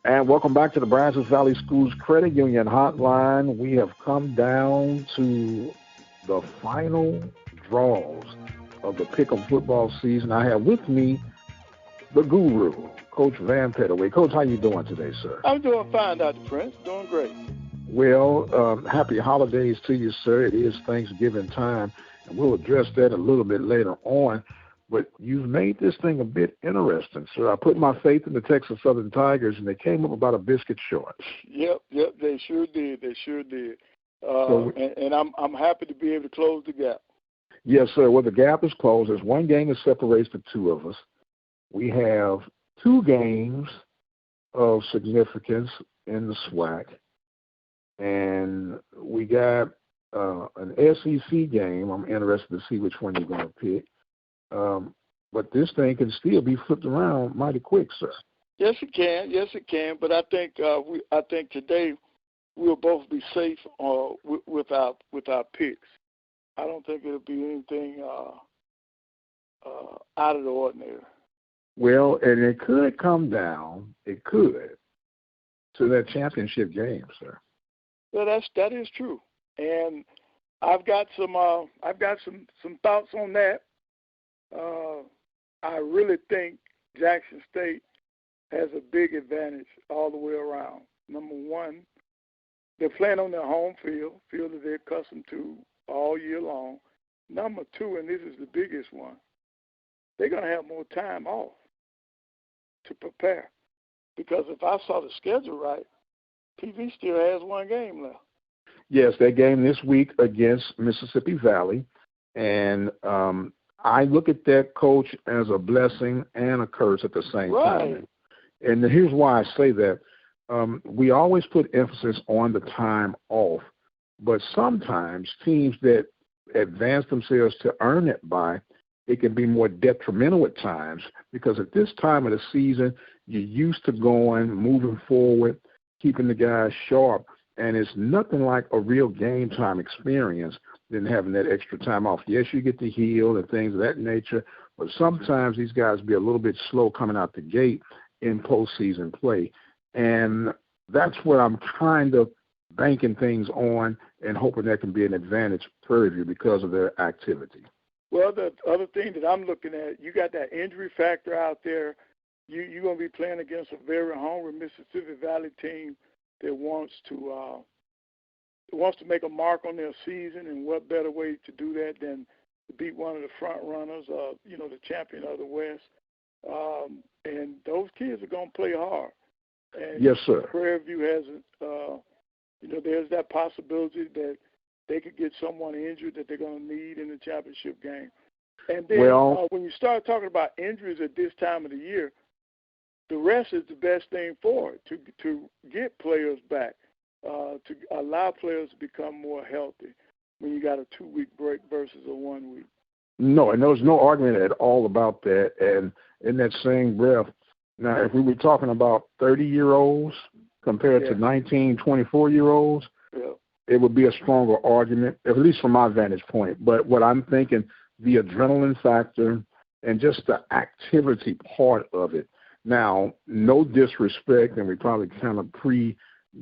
And welcome back to the Brazos Valley Schools Credit Union Hotline. We have come down to the final draws of the Pick'em football season. I have with me the guru, Coach Van Pettaway. Coach, how you doing today, sir? I'm doing fine, Dr. Prince. Doing great. Well, happy holidays to you, sir. It is Thanksgiving time, and we'll address that a little bit later on. But you've made this thing a bit interesting, sir. I put my faith in the Texas Southern Tigers, and they came up about a biscuit short. Yep, they sure did. And I'm happy to be able to close the gap. Yes, sir. Well, the gap is closed. There's one game that separates the two of us. We have two games of significance in the SWAC, and we got an SEC game. I'm interested to see which one you're going to pick. But this thing can still be flipped around mighty quick, sir. Yes, it can. Yes, it can. But I think today we'll both be safe with our picks. I don't think it'll be anything out of the ordinary. Well, and it could come down. It could to that championship game, sir. Well, that is true, and I've got some thoughts on that. I really think Jackson State has a big advantage all the way around. Number one, they're playing on their home field that they're accustomed to all year long. Number two, and this is the biggest one, they're going to have more time off to prepare. Because if I saw the schedule right, PV still has one game left. Yes, that game this week against Mississippi Valley, and I look at that, Coach, as a blessing and a curse at the same time. And here's why I say that. We always put emphasis on the time off, but sometimes teams that advance themselves to earn it by, it can be more detrimental at times because at this time of the season, you're used to moving forward, keeping the guys sharp, and it's nothing like a real game time experience than having that extra time off. Yes, you get to heal and things of that nature, but sometimes these guys be a little bit slow coming out the gate in postseason play. And that's what I'm kind of banking things on and hoping that can be an advantage for you because of their activity. Well, the other thing that I'm looking at, you got that injury factor out there. You're going to be playing against a very hungry Mississippi Valley team that wants to make a mark on their season, and what better way to do that than to beat one of the front runners, the champion of the West. And those kids are going to play hard. And yes, sir. Prairie View hasn't, there's that possibility that they could get someone injured that they're going to need in the championship game. And then when you start talking about injuries at this time of the year, the rest is the best thing for it, to get players back, to allow players to become more healthy when you got a 2-week break versus a 1 week. No, and there's no argument at all about that. And in that same breath, now if we were talking about 30-year-olds compared to 19, 24-year-olds, it would be a stronger argument, at least from my vantage point. But what I'm thinking, the adrenaline factor and just the activity part of it. Now, no disrespect, and we probably kind of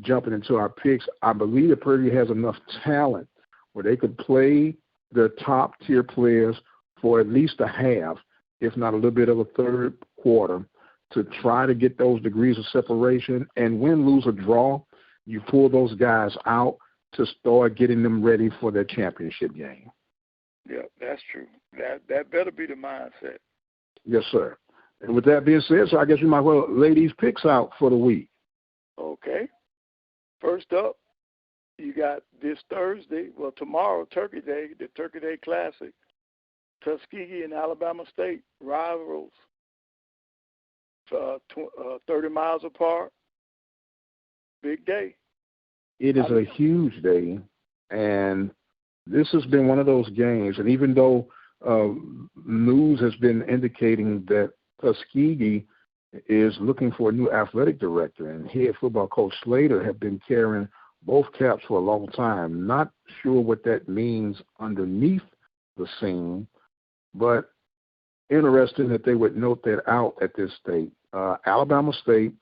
jumping into our picks, I believe that Prairie has enough talent where they could play the top-tier players for at least a half, if not a little bit of a third quarter, to try to get those degrees of separation. And win, lose, or draw, you pull those guys out to start getting them ready for their championship game. Yeah, that's true. That better be the mindset. Yes, sir. And with that being said, so I guess we might well lay these picks out for the week. Okay. First up, you got this Thursday, tomorrow, Turkey Day, the Turkey Day Classic. Tuskegee and Alabama State rivals 30 miles apart. Big day. It is a huge day, and this has been one of those games, and even though news has been indicating that Tuskegee is looking for a new athletic director, and head football coach Slater have been carrying both caps for a long time. Not sure what that means underneath the scene, but interesting that they would note that out at this state. Alabama State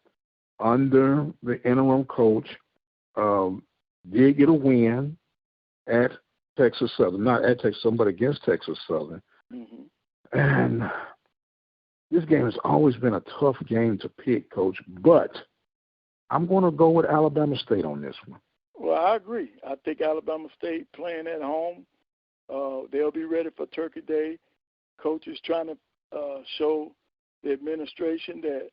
under the interim coach, did get a win at Texas Southern, not at Texas Southern, but against Texas Southern. Mm-hmm. And this game has always been a tough game to pick, Coach, but I'm going to go with Alabama State on this one. Well, I agree. I think Alabama State playing at home, they'll be ready for Turkey Day. Coach is trying to show the administration that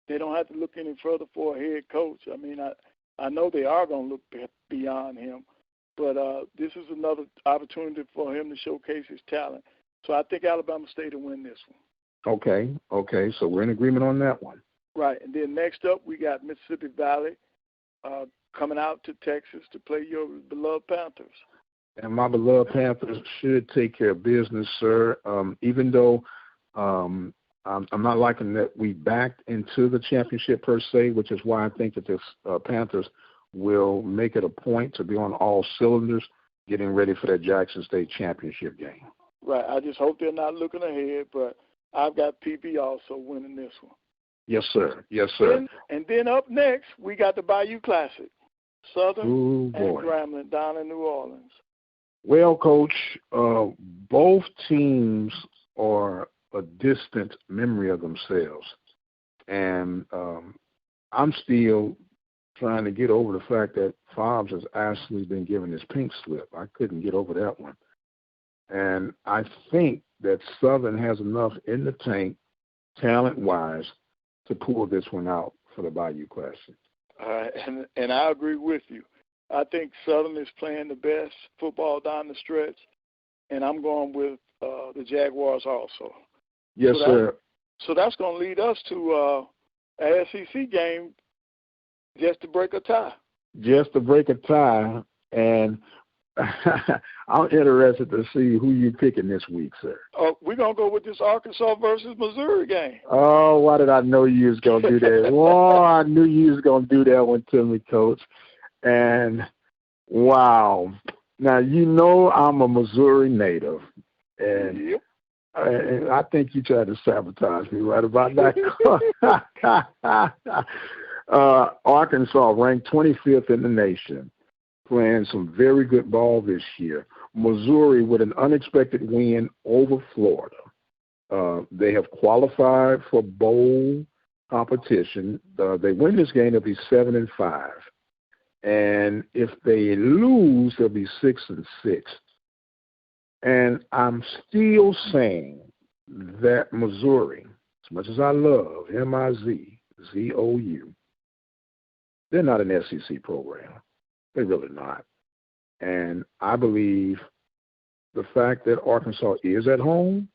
they don't have to look any further for a head coach. I mean, I know they are going to look beyond him, but this is another opportunity for him to showcase his talent. So I think Alabama State will win this one. Okay. So we're in agreement on that one. Right. And then next up, we got Mississippi Valley coming out to Texas to play your beloved Panthers. And my beloved Panthers should take care of business, sir. Even though I'm not liking that we backed into the championship per se, which is why I think that this Panthers will make it a point to be on all cylinders, getting ready for that Jackson State championship game. Right. I just hope they're not looking ahead, but I've got PB also winning this one. Yes, sir. And then up next, we got the Bayou Classic, Southern and Grambling down in New Orleans. Well, Coach, both teams are a distant memory of themselves. And I'm still trying to get over the fact that Fobbs has actually been given his pink slip. I couldn't get over that one. And I think that Southern has enough in the tank, talent-wise, to pull this one out for the Bayou Classic. And I agree with you. I think Southern is playing the best football down the stretch, and I'm going with the Jaguars also. Yes, sir. So that's going to lead us to an SEC game just to break a tie. Just to break a tie, and I'm interested to see who you're picking this week, sir. We're going to go with this Arkansas versus Missouri game. Oh, why did I know you was going to do that? Oh, I knew you was going to do that one to me, Coach. And, wow. Now, you know I'm a Missouri native, and, yep. And I think you tried to sabotage me right about that. Arkansas ranked 25th in the nation, playing some very good ball this year. Missouri with an unexpected win over Florida. They have qualified for bowl competition. They win this game, they'll be 7-5. And if they lose, they'll be 6-6. And I'm still saying that Missouri, as much as I love M-I-Z-Z-O-U, they're not an SEC program. They're really not. And I believe the fact that Arkansas is at home,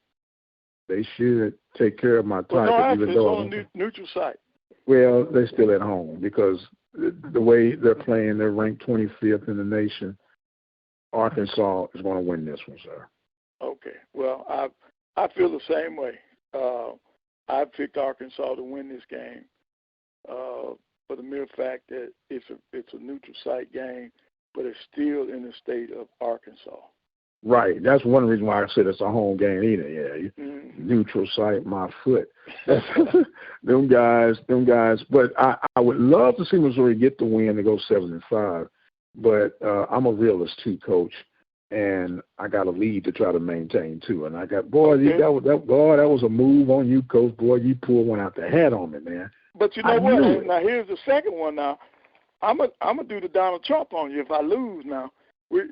they should take care of my Tigers. Well, no, it's on a neutral site. Well, they're still at home because the way they're playing, they're ranked 25th in the nation. Arkansas is going to win this one, sir. Okay. Well, I feel the same way. I picked Arkansas to win this game for the mere fact that it's a neutral site game, but it's still in the state of Arkansas. Right. That's one reason why I said it's a home game either. Yeah. Mm-hmm. Neutral site, my foot. Them guys. But I would love to see Missouri get the win to go 7-5. But I'm a realist too, Coach, and I got a lead to try to maintain too. And I got that was a move on you, Coach. Boy, you pulled one out the hat on me, man. But you know what? Now here's the second one. Now I'm gonna do the Donald Trump on you if I lose. Now we're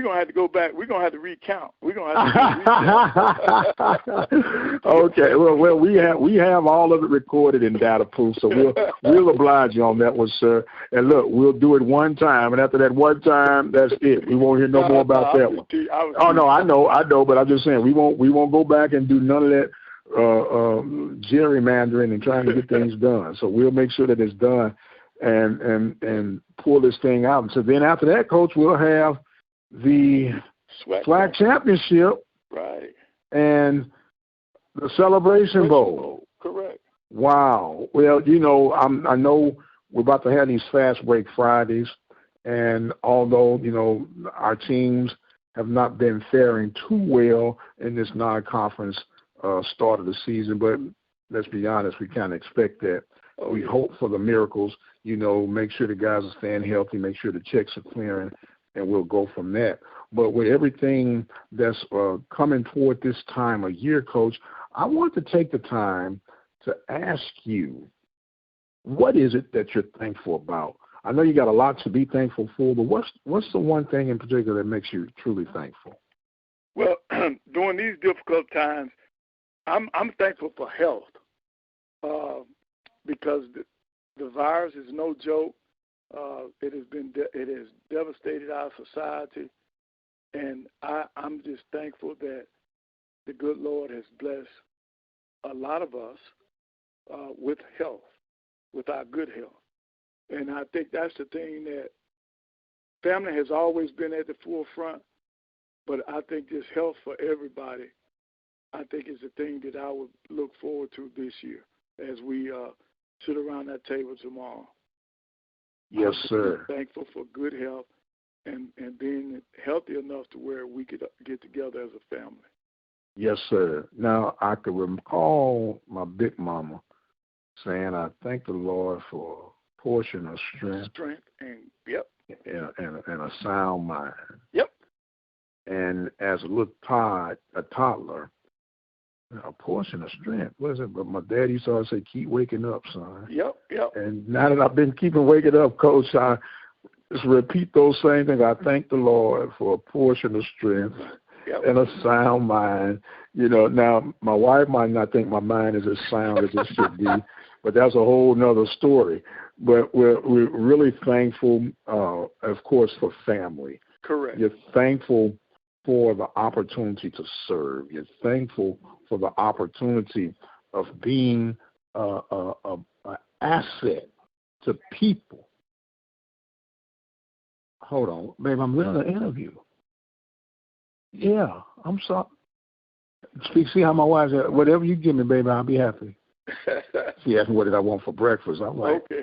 gonna have to go back. We're gonna have to recount. We're gonna have to recount. Okay. Well, we have all of it recorded in data proof, so we'll oblige you on that one, sir. And look, we'll do it one time, and after that one time, that's it. We won't hear no more about that one. Oh no, I know, but I'm just saying we won't go back and do none of that gerrymandering and trying to get things done. So we'll make sure that it's done and pull this thing out. And so then after that, Coach, we'll have the SWAC championship, right, and the Celebration Bowl. Correct. Wow. Well, you know, I know we're about to have these fast break Fridays, and although you know our teams have not been faring too well in this non-conference start of the season, but let's be honest, we kind of expect that we hope for the miracles. Make sure the guys are staying healthy, make sure the checks are clearing, and we'll go from that. But with everything that's coming toward this time of year, Coach, I want to take the time to ask you, what is it that you're thankful about? I know you got a lot to be thankful for, but what's the one thing in particular that makes you truly thankful? Well, during these difficult times, I'm thankful for health, because the virus is no joke. It has devastated our society, and I'm just thankful that the good Lord has blessed a lot of us with health, with our good health. And I think that's the thing, that family has always been at the forefront, but I think this health for everybody, I think, is the thing that I would look forward to this year as we sit around that table tomorrow. Yes, sir. I'm thankful for good health and being healthy enough to where we could get together as a family. Yes, sir. Now, I could recall my big mama saying, I thank the Lord for a portion of strength. And, yep. And a sound mind. Yep. And as a little a toddler, a portion of strength. What is it? But my dad used to always say, keep waking up, son. Yep. And now that I've been keeping waking up, Coach, I just repeat those same things. I thank the Lord for a portion of strength. Yep. And a sound mind. Now my wife might not think my mind is as sound as it should be, but that's a whole nother story. But we're really thankful, of course, for family. Correct. You're thankful for the opportunity to serve. You're thankful for the opportunity of being an asset to people. Hold on, babe, I'm doing an interview. Yeah, I'm sorry. See how my wife said, whatever you give me, baby, I'll be happy. She asked me what did I want for breakfast. I'm like, okay.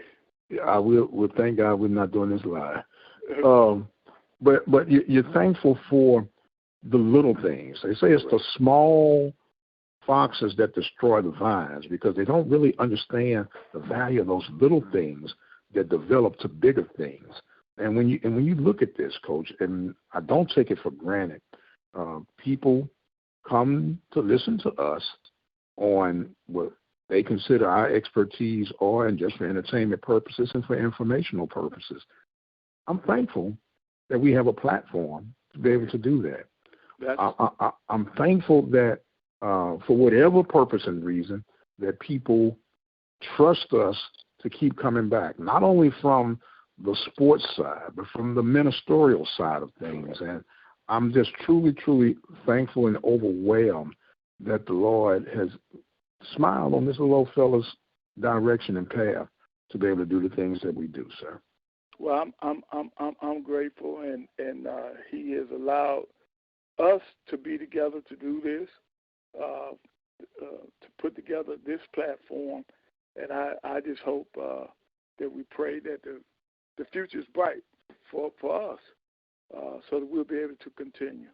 Yeah, I will. Well, thank God we're not doing this live. But you're thankful for the little things. They say it's the small foxes that destroy the vines, because they don't really understand the value of those little things that develop to bigger things. And when you look at this, Coach, and I don't take it for granted, people come to listen to us on what they consider our expertise, or and just for entertainment purposes and for informational purposes. I'm thankful that we have a platform to be able to do that. I'm thankful that for whatever purpose and reason, that people trust us to keep coming back, not only from the sports side, but from the ministerial side of things. And I'm just truly, truly thankful and overwhelmed that the Lord has smiled on this little old fella's direction and path to be able to do the things that we do, sir. Well, I'm grateful, and He has allowed us to be together to do this, to put together this platform, and I just hope that we pray that the future is bright for us, so that we'll be able to continue.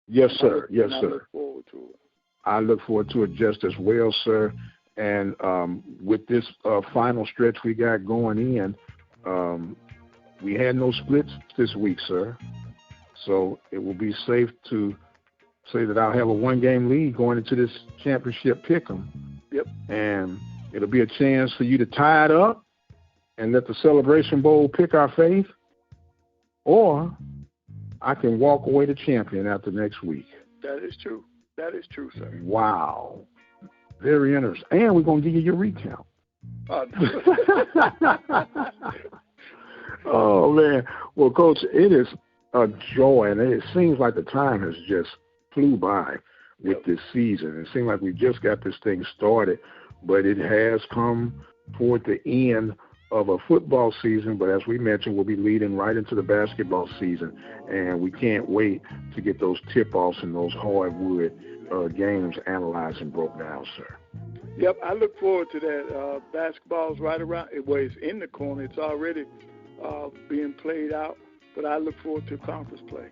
Yes, sir. Yes, sir. I look forward to it. I look forward to it just as well, sir. And with this final stretch we got going in, we had no splits this week, sir. So it will be safe to say that I'll have a one-game lead going into this championship pick'em. Yep. And it'll be a chance for you to tie it up and let the Celebration Bowl pick our faith, or I can walk away the champion after next week. That is true. That is true, sir. Wow. Very interesting. And we're going to give you your recount. Oh, man. Well, Coach, it is a joy, and it seems like the time has just flew by with this season. It seems like we just got this thing started, but it has come toward the end of a football season. But as we mentioned, we'll be leading right into the basketball season, and we can't wait to get those tip-offs and those hardwood games analyzed and broke down, sir. Yep, I look forward to that. Basketball's right around, it's in the corner. It's already being played out, but I look forward to conference play.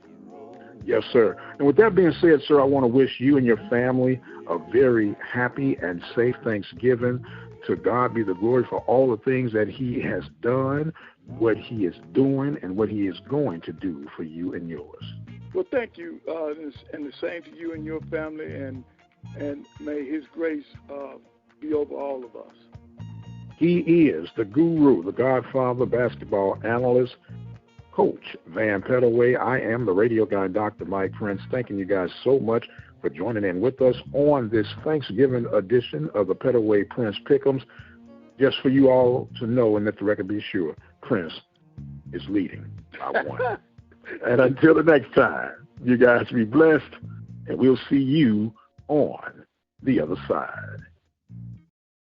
Yes, sir. And with that being said, sir, I want to wish you and your family a very happy and safe Thanksgiving. To God be the glory for all the things that he has done, what he is doing, and what he is going to do for you and yours. Well, thank you, and the same to you and your family, and may his grace be over all of us. He is the guru, the Godfather, basketball analyst, Coach Van Pettaway. I am the radio guy, Dr. Mike Prince. Thanking you guys so much for joining in with us on this Thanksgiving edition of the Pettaway Prince Pick'ems. Just for you all to know and let the record be sure, Prince is leading by 1. And until the next time, you guys be blessed, and we'll see you on the other side.